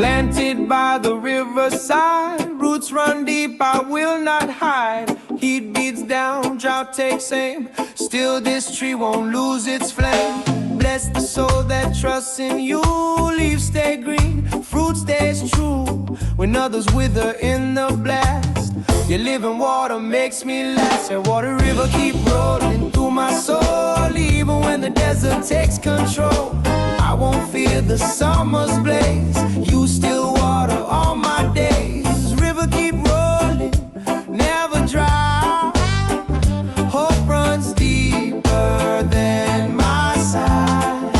Planted by the riverside, roots run deep, I will not hide. Heat beats down, drought takes aim, still this tree won't lose its flame. Bless the soul that trusts in you, leaves stay green, fruit stays true, when others wither in the blast. Your living water makes me last, and water river keep rolling through my soul. Even when the desert takes control, I won't fear the summer's blaze. You still water all my days. River keep rolling, never dry. Hope runs deeper than my side.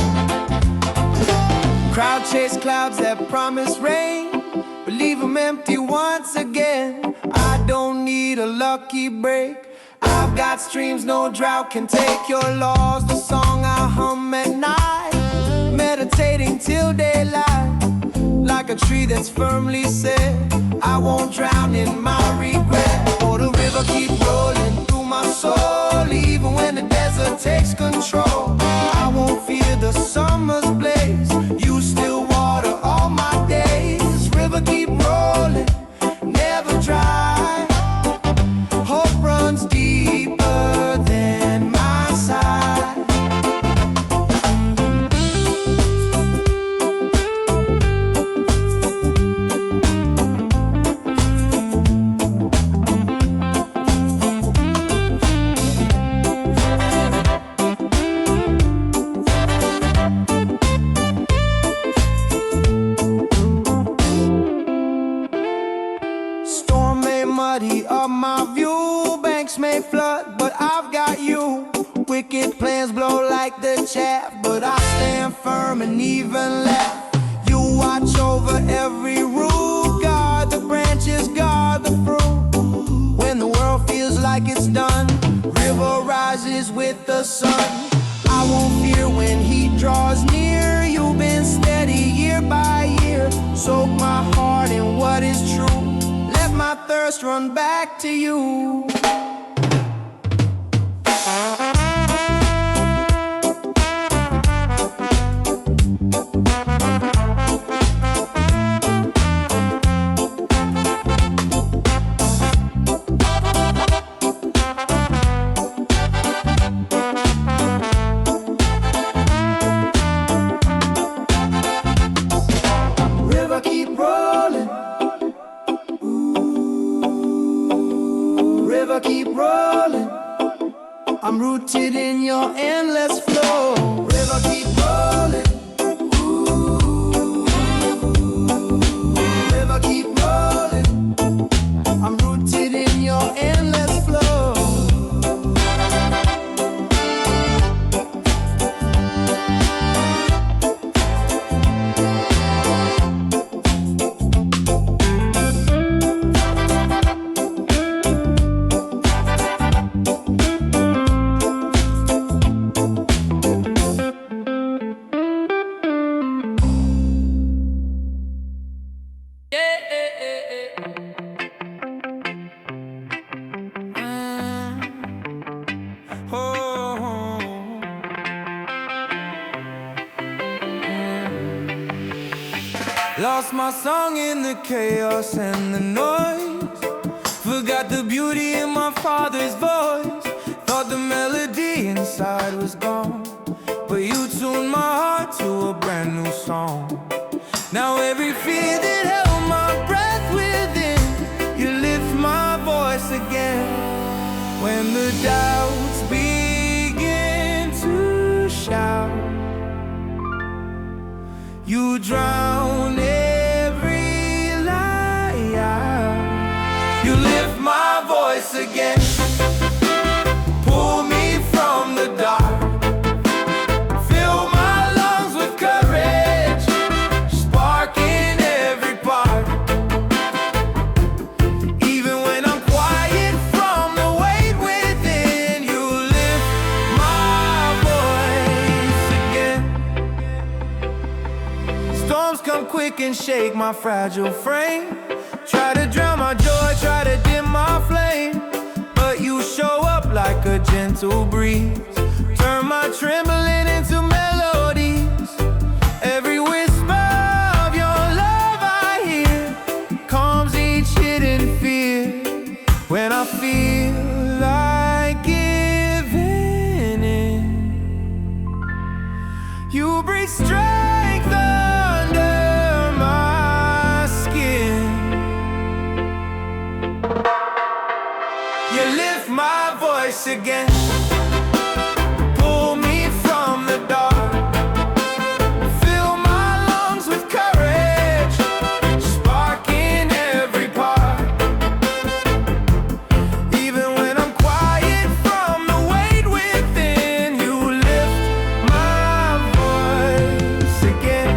Crowd chase clouds that promise rain, but leave them empty once again. I don't need a lucky break, I've got streams no drought can take. Your laws, the song I hum at night, meditating till daylight. Like a tree that's firmly set, I won't drown in my regret. Oh, the river keep rolling through my soul. Even when the desert takes control, I won't fear the summer's blaze. You still water all my days. River keep rolling, never dry. Hope runs deeper than my side. Storm may muddy up my view, banks may flood, but I've got you. Wicked plans blow like the chaff, but I stand firm and even laugh. You watch over every root, guard the branches, guard the fruit. When the world feels like it's done, river rises with the sun. I won't fear when heat draws near. You've been steady year by year. Soak my heart in what is true, let my thirst run back to you. River keep rolling, river keep rolling. I'm rooted in your endless flow. River keep rolling, ooh. River keep rolling. I'm rooted in your endless flow. Lost my song in the chaos and the noise. Forgot the beauty in my father's voice. Thought the melody inside was gone, but you tuned my heart to a brand new song. Now every fear that held my breath within, you lift my voice again. When the doubts begin to shout, you drown every lie out. You lift my voice again, pull me from the dark, fill my lungs with courage, spark in every part. Even when I'm quiet from the weight within, you lift my voice again. Storms come quick and shake my fragile frame. Try to drown my joy, try to dim my flame, but you show up like a gentle breeze. Turn my trembling into melodies. Every whisper of your love I again. Pull me from the dark, fill my lungs with courage, spark in every part. Even when I'm quiet from the weight within, you lift my voice again.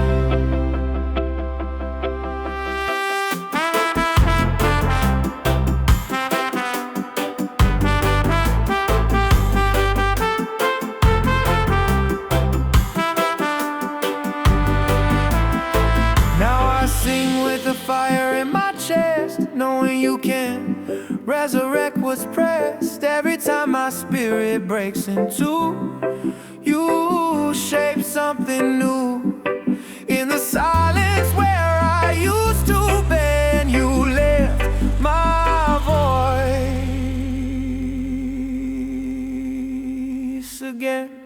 I sing with the fire in my chest, knowing you can resurrect what's pressed. Every time my spirit breaks in two, you shape something new. In the silence where I used to bend, you lift my voice again.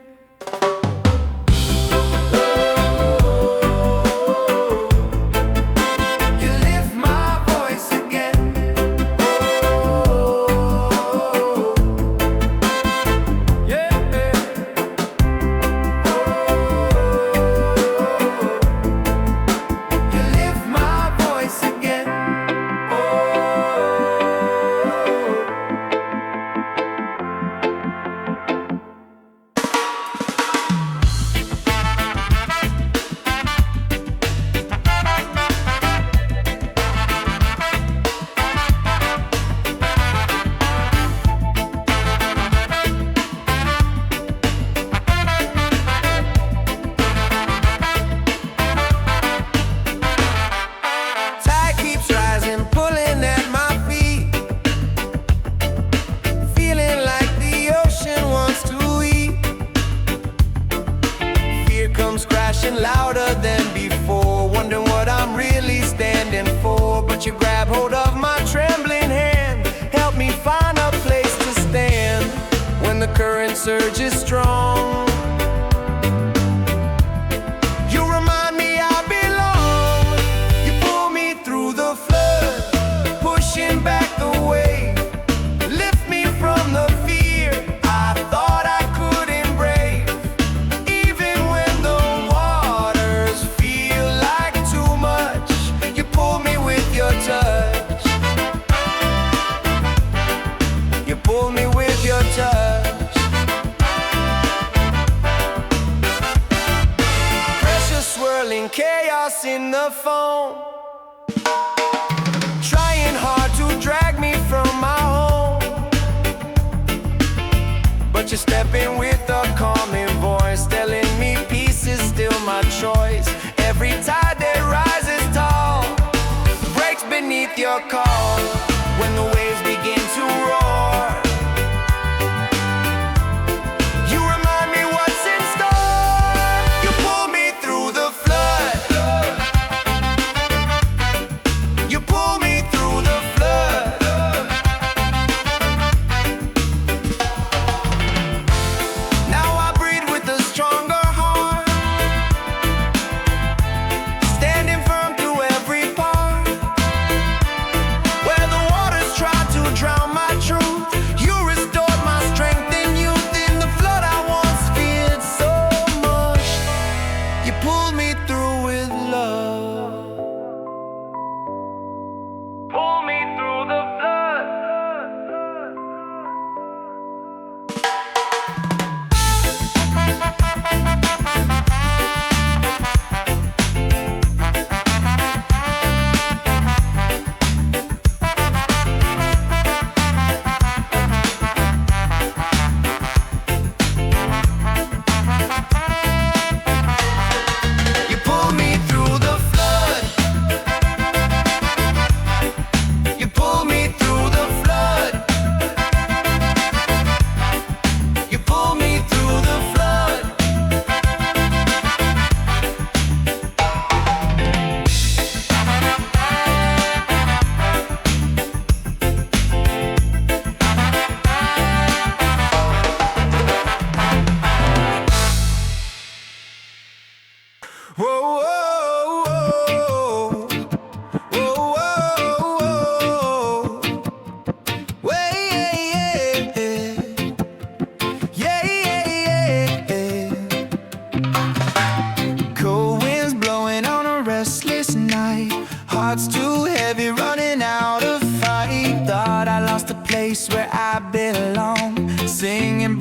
Louder than before, wondering what I'm really standing for. But you grab hold of my trembling hand, help me find a place to stand when the current surge is strong. You remind me I belong. You pull me through the flood, pushing back the wave, lift me from the fear I thought I couldn't brave. Even when the waters feel like too much, you pull me with your touch. You pull me with your touch. Pressure swirling, chaos in the foam, trying hard to drag me from my home. But you step in with a calming voice, telling me peace is still my choice. Every tide that rises tall breaks beneath your call. When the waves begin to roar, you remind me what's in store. You pull me through the flood. You pull me through the flood. Now I breathe with a stronger heart, standing firm through every part. Where the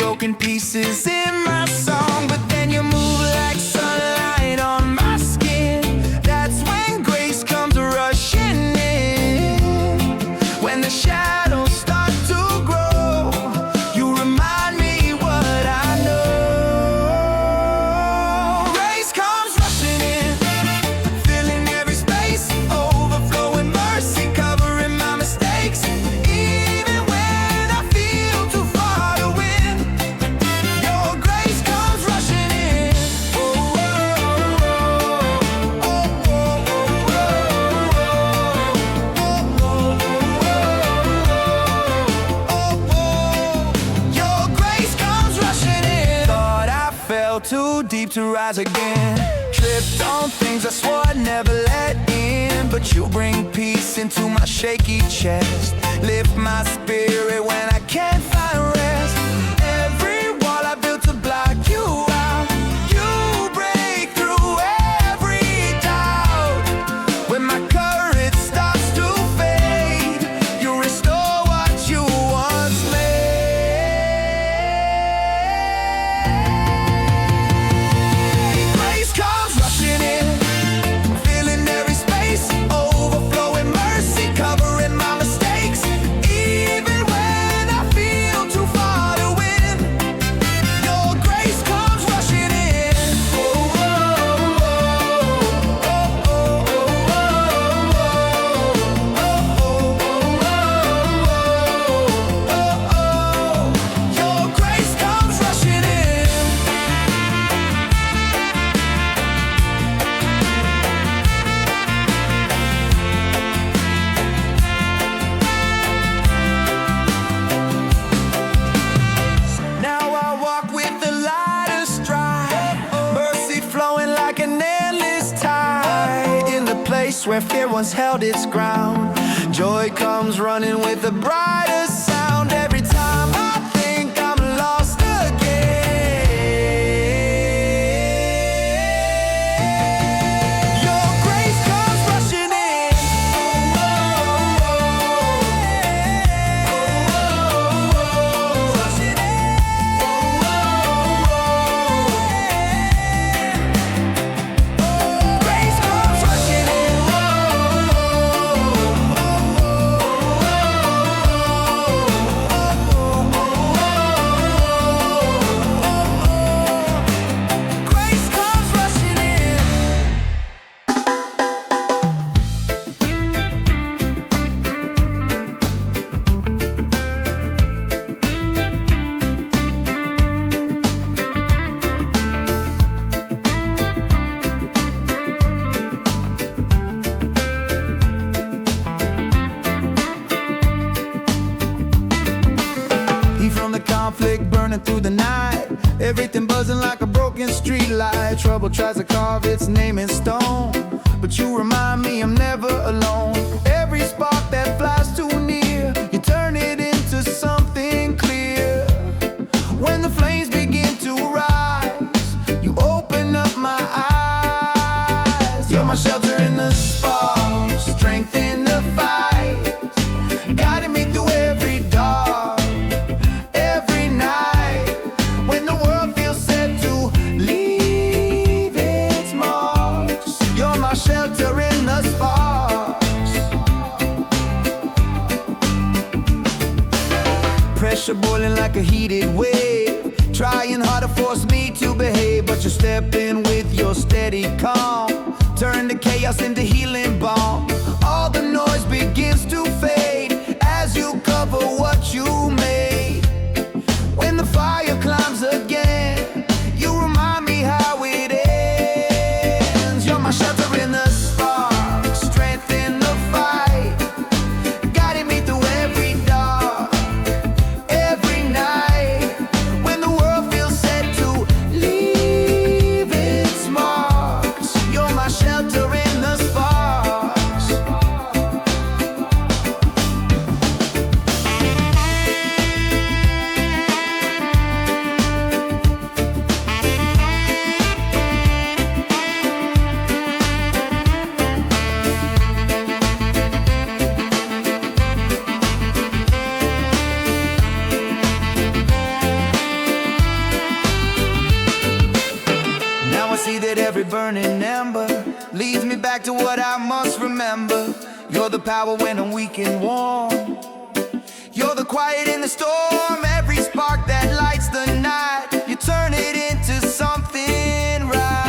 broken pieces in my song, but then you move like sunlight on my skin. That's when grace comes rushing in. When the shadows start to grow, you remind me what I know. Grace comes rushing in, filling every space, overflowing mercy, covering my mistakes. Even when I feel too far to win, your grace comes rushing in. Oh, oh, oh, oh, your grace comes rushing in. Thought I fell too deep to rise again. Tripped on things I swore I'd never let in, but you bring peace into my shaky chest. Lift my spirit when I can't find rest. Every wall I built to block you out, you break through every doubt. When my courage starts to fade, you restore what you once made. Grace comes rushing in, filling every space, overflowing mercy, covering my mistakes. Even when I feel too far to win, your grace comes rushing in. Oh, oh, oh, oh, oh, your grace comes rushing in. Now I walk with the lightest stride, mercy flowing like an endless tide. In the place where fear once held its ground, joy comes running with the brightest sound. Every time I think I'm lost again, your grace comes rushing in. Rushing in. Grace comes rushing in. Grace comes rushing in. Heat from the conflict burning through the night, everything buzzing like a broken street light. Trouble tries to carve its name in stone, but you remind me I'm never alone. Every spark that flies too near, you turn it into something clear. When the flames begin to rise, you open up my eyes. You're my shelter in the spark, strength in the fight, guiding me through every dark, every night. When the world feels set to leave its marks, you're my shelter in the sparks. Pressure boiling like a heated wave, trying hard to force me to behave, but you step in with your steady calm, turn the chaos into healing balm. All the noise begins to fade as you cover what you made. When the fire climbs again, you remind me how it ends. You're my shelter in the spark, strength in the fight, guiding me through every dark, every night. When the world feels set to leave its marks, you're my shelter in the sparks. see that every burning ember leads me back to what I must remember. You're the power when I'm weak and warm. You're the quiet in the storm. Every spark that lights the night, you turn it into something right.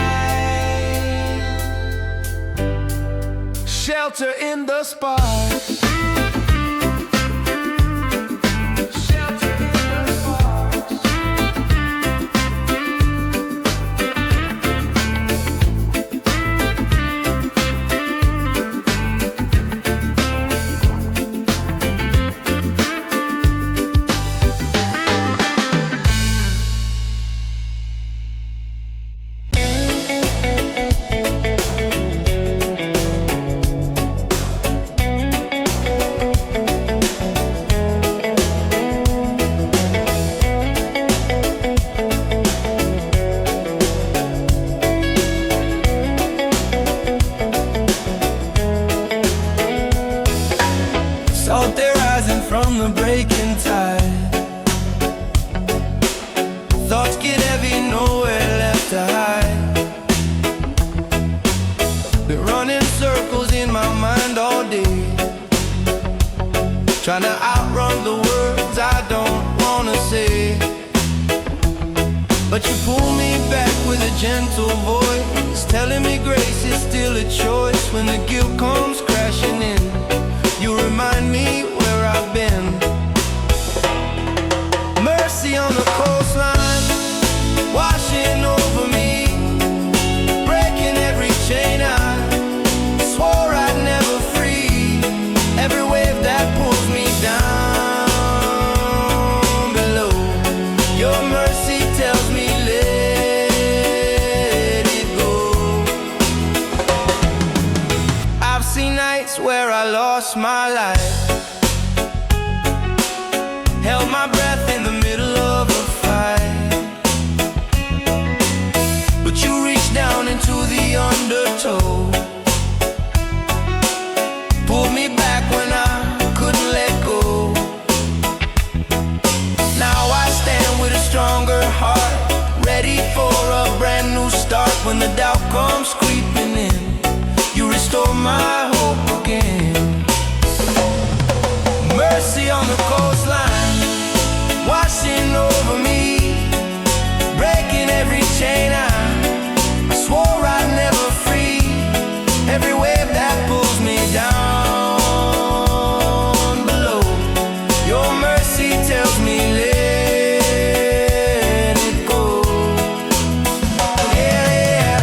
Shelter in the sparks. Out there rising from the breaking tide. Thoughts get heavy, nowhere left to hide. Been running circles in my mind all day, trying to outrun the words I don't wanna say. But you pull me back with a gentle voice, telling me grace is still a choice. When the guilt comes crashing in, you remind me where I've been. Mercy on the coastline, washing over me, breaking every chain I swore I'd never free. Every wave that pulls me down below, your mercy tells me let it go. I've seen nights where I lost my life, held my breath in the middle of a fight, but you reached down into the undertow, pulled me back when I couldn't let go. Now I stand with a stronger heart, ready for a brand new start. When the doubt comes creeping in, you restore my hope again. Mercy on the coastline, washing over me, breaking every chain I swore I'd never free. Every wave that pulls me down below, your mercy tells me let it go. Yeah, yeah.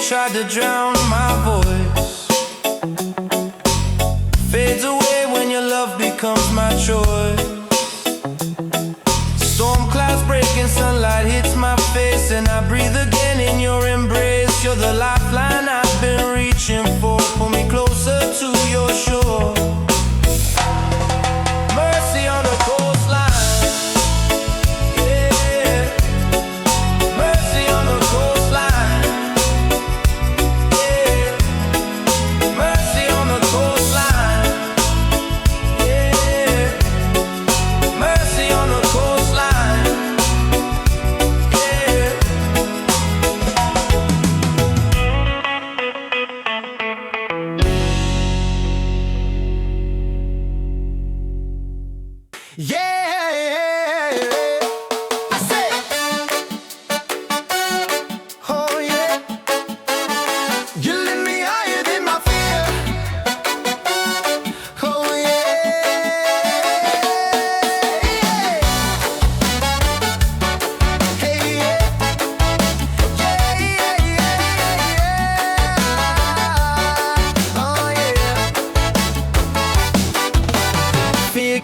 Tried to drown my voice, fades away when your love becomes my choice. Storm clouds breaking, sunlight hits my face, and I breathe again in your embrace. You're the lifeline I've been reaching for, pull me closer to your shore. Mercy on the coastline, yeah. Mercy on the coastline,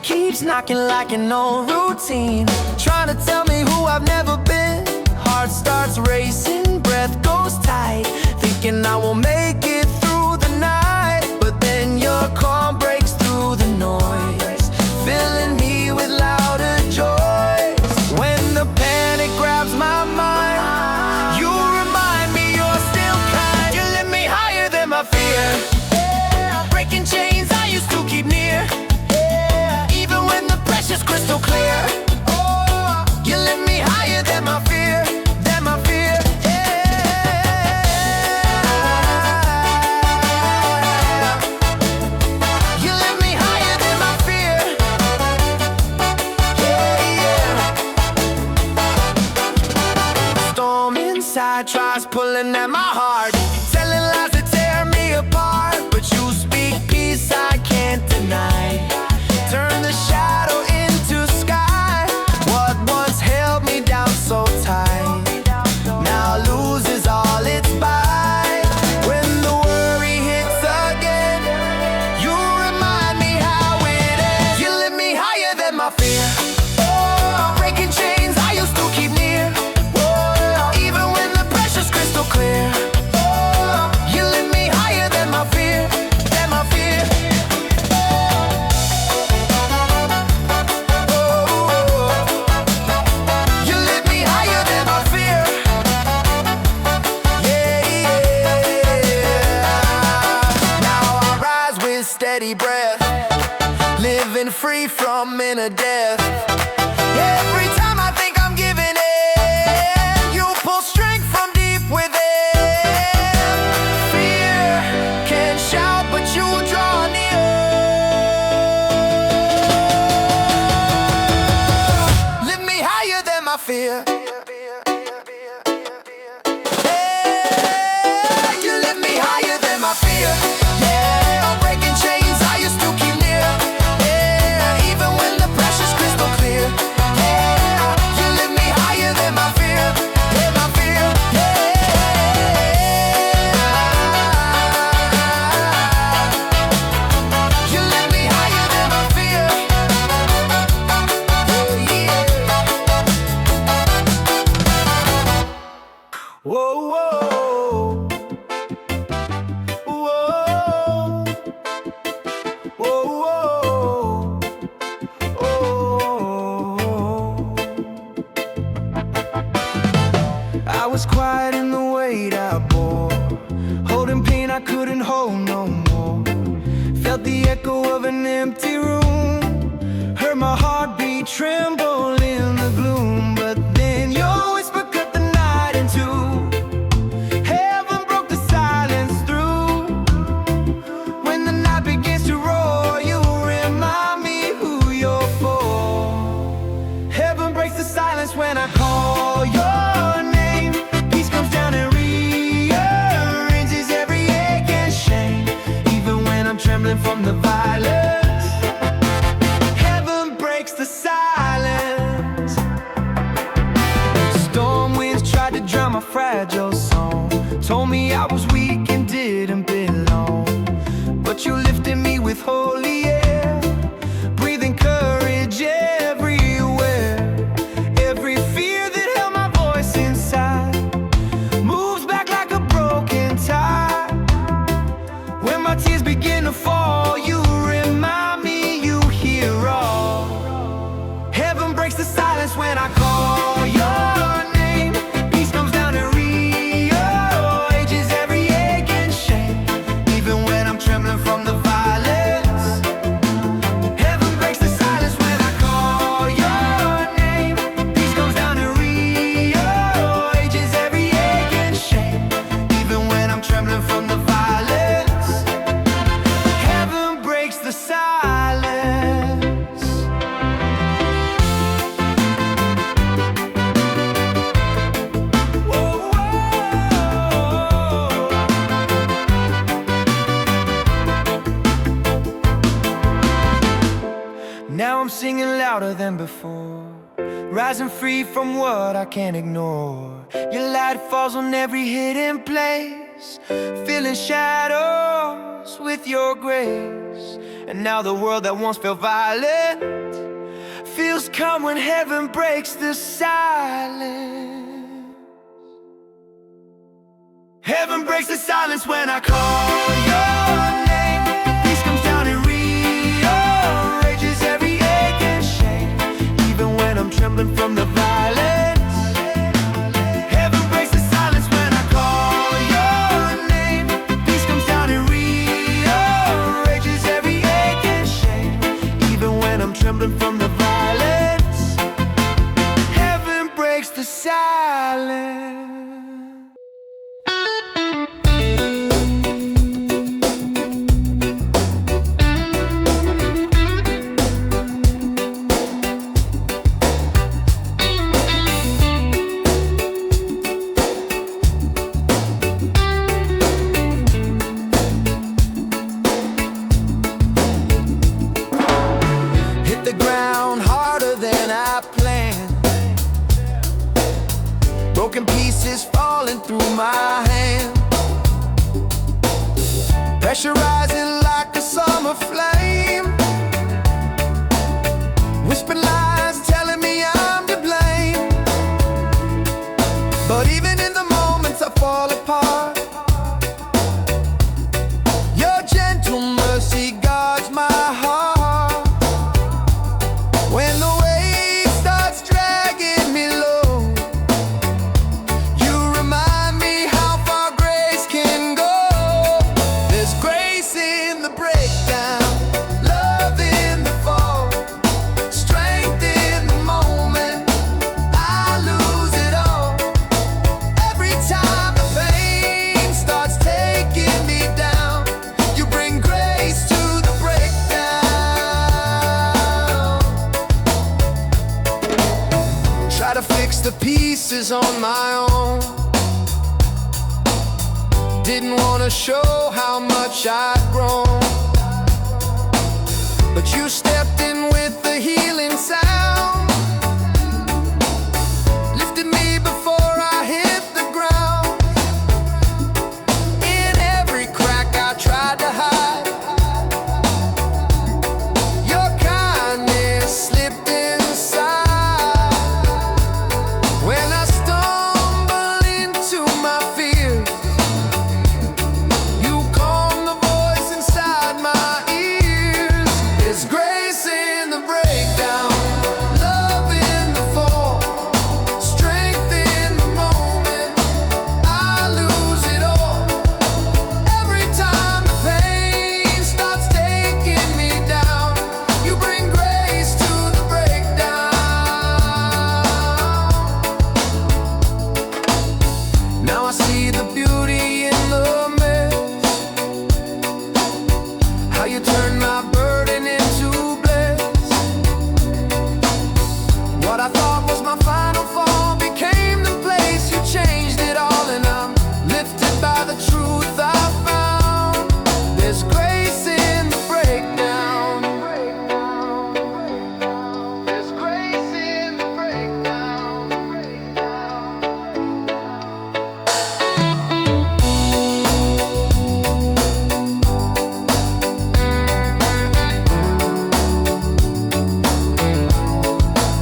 keeps knocking like an old routine, trying to tell me who I've never been. Heart starts racing, breath goes tight, thinking I won't make it through the night. But then your call breaks through the noise, feeling lies pulling at my heart, telling lies that tear me apart. But you speak peace I can't deny. Turn the shadow into sky. What once held me down so tight now loses all its bite. When the worry hits again, you remind me how it ends. You lift me higher than my fear. Oh, breaking chains I used to keep near. Oh, even when the pressure's crystal clear. Oh, you lift me higher than my fear, than my fear. You lift me higher than my fear. Steady breath, living free from inner death. Every time I think I'm giving in, you pull strength from deep within. Fear can't shout, but you draw near. Lift me higher than my fear. Hey, you lift me higher than my fear. Yeah, breaking chains I used to keep near. Yeah, even when the pressure's crystal clear. Yeah, you lift me higher than my fear, than my fear. Yeah, you lift me higher than my fear. Yeah. Whoa, whoa. I was quiet in the weight I bore, holding pain I couldn't hold no more. Felt the echo of an empty room, heard my heartbeat tremble in the gloom. But then your whisper cut the night in two. Heaven broke the silence through. When the night begins to roar, you remind me who you're for. Heaven breaks the silence when I call your from the violence. Heaven breaks the silence. Storm winds tried to drown my fragile song, told me I was weak and didn't belong. But you lifted me with holy air, breathing courage everywhere. Every fear that held my voice inside moves back like a broken tide. When my tears begin to fall, you remind me you hear all. Heaven breaks the silence when I call your name. Peace comes down to rearranges every ache and shame. Even when I'm trembling from the violence, heaven breaks the silence when I call your name. Peace comes down to rearranges every ache and shame. Even when I'm trembling from the violence, the silence. Whoa, whoa. Now I'm singing louder than before, rising free from what I can't ignore. Your light falls on every hidden place, filling shadows with your grace. And now the world that once felt violent feels calm when heaven breaks the silence. Heaven breaks the silence when I call your name. Peace comes down and rearranges every ache and shame. Even when I'm trembling from the violence, heaven breaks the silence when I call your name. Peace comes down and rearranges every ache and shame. Even when I'm trembling from the violence, heaven breaks the silence. breakdown. Love in the fall, strength in the moment. I lose it all every time the pain starts taking me down. You bring grace to the breakdown. Try to fix the pieces on my own. Didn't want to show how much I'd grown, but you stepped in with the healing sound, lifted me before I hit the ground. In every crack I tried to hide, your kindness slipped inside. When I stumble into my fears, you calm the voice inside my ears. There's grace in the breakdown, love in the fall, strength in the moment. I lose it all every time the pain starts taking me down. You bring grace to the breakdown. Now I see the beauty in the mess, how you turn my burden into bliss. What I thought was my final fall became the place you changed it all, and I'm lifted by the truth I found. There's grace in the breakdown. There's grace in the breakdown.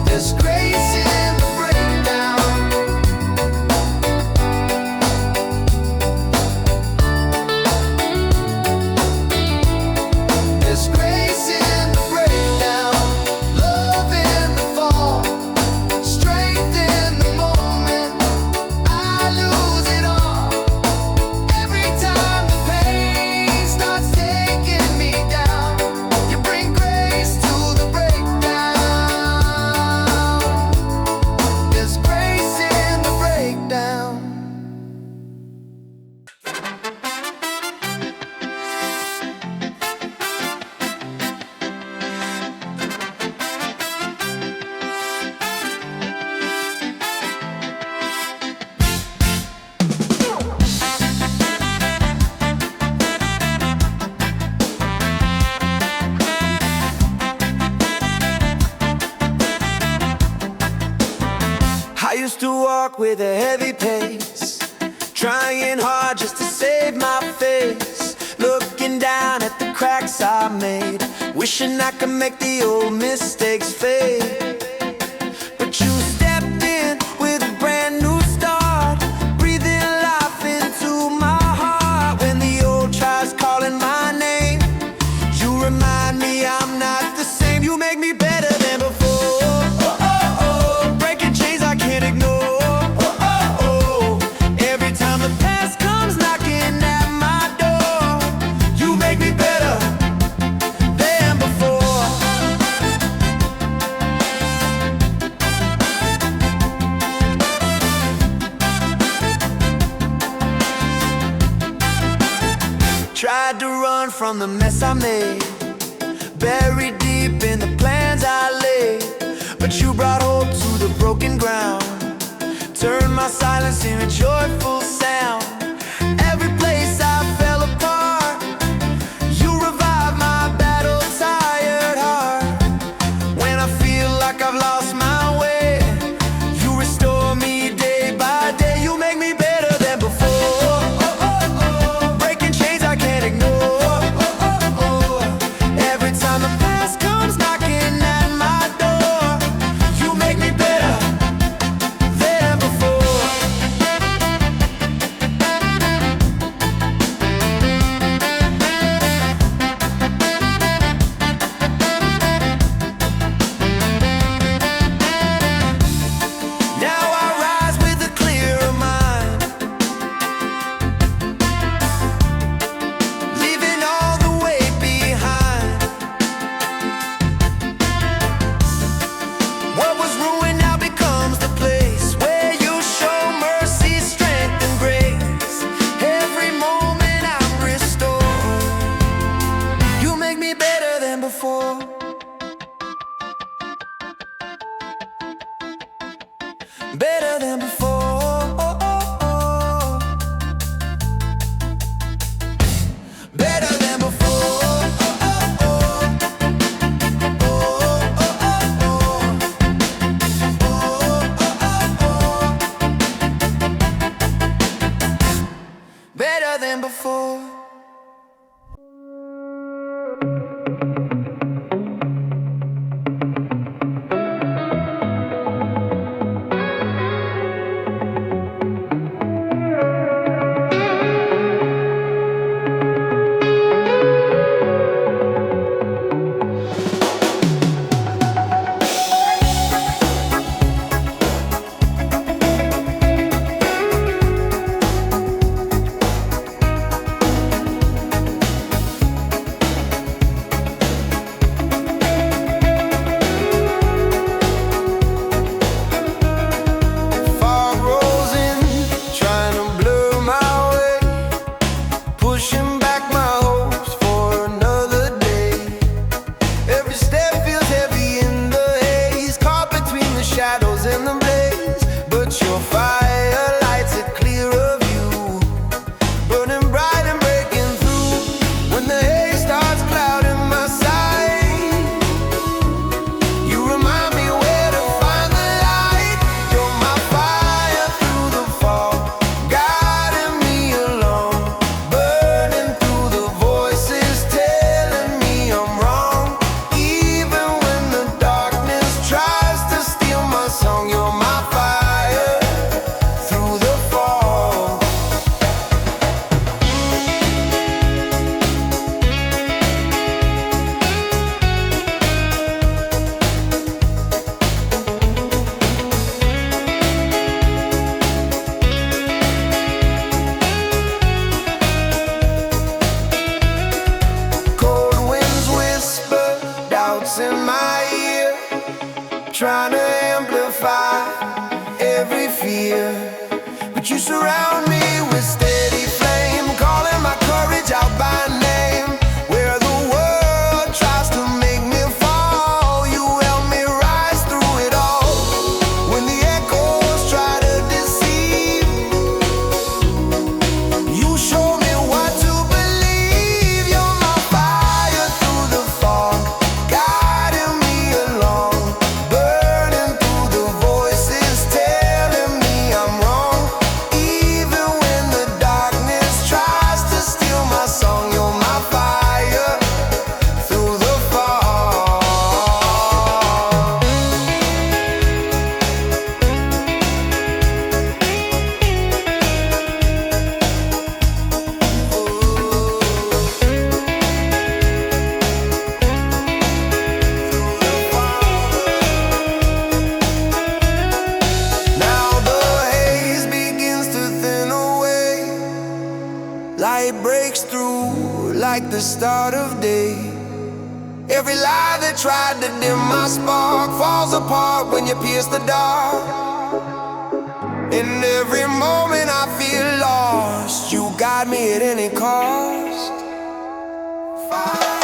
There's grace in the breakdown. There's grace in the breakdown, love in the fall, strength in the moment. I lose it all every time the pain starts taking me down. You bring grace to the breakdown. There's grace in the breakdown. I used to walk with a heavy pace, trying hard just to save my face, looking down at the cracks I made, wishing I could make the old mistakes fade. But you stepped in with a brand new start, breathing life into my heart. When the old tries calling my name, you remind me I'm not the same. You make me better than before. Oh, oh, oh. Breaking chains I can't ignore. Oh, oh, oh. Every time the past comes knocking at my door, you make me better than before. Tried to run from the mess I made, buried deep in the plans I laid, but you brought hope to the broken ground, turned my silence into a joyful sound. Every place I fell apart, you revived my battle-tired heart. When I feel like I've lost my way, you restore me day by day. You make me better than before. Oh, oh, oh. Breaking chains I can't ignore. Oh, oh, oh. Every time the past comes knocking at my door, you make me better than before. better than before. Better than before. Better than before. Trying to amplify every fear, but you surround me with steady flame, calling my courage out by name. Where the world tries to make me fall, you help me rise through it all. When the echoes try to deceive, you show me what to believe. You're my fire through the fog, guiding me along. Light breaks through like the start of day. Every lie that tried to dim my spark falls apart when you pierce the dark. In every moment I feel lost, you guide me at any cost. Fire.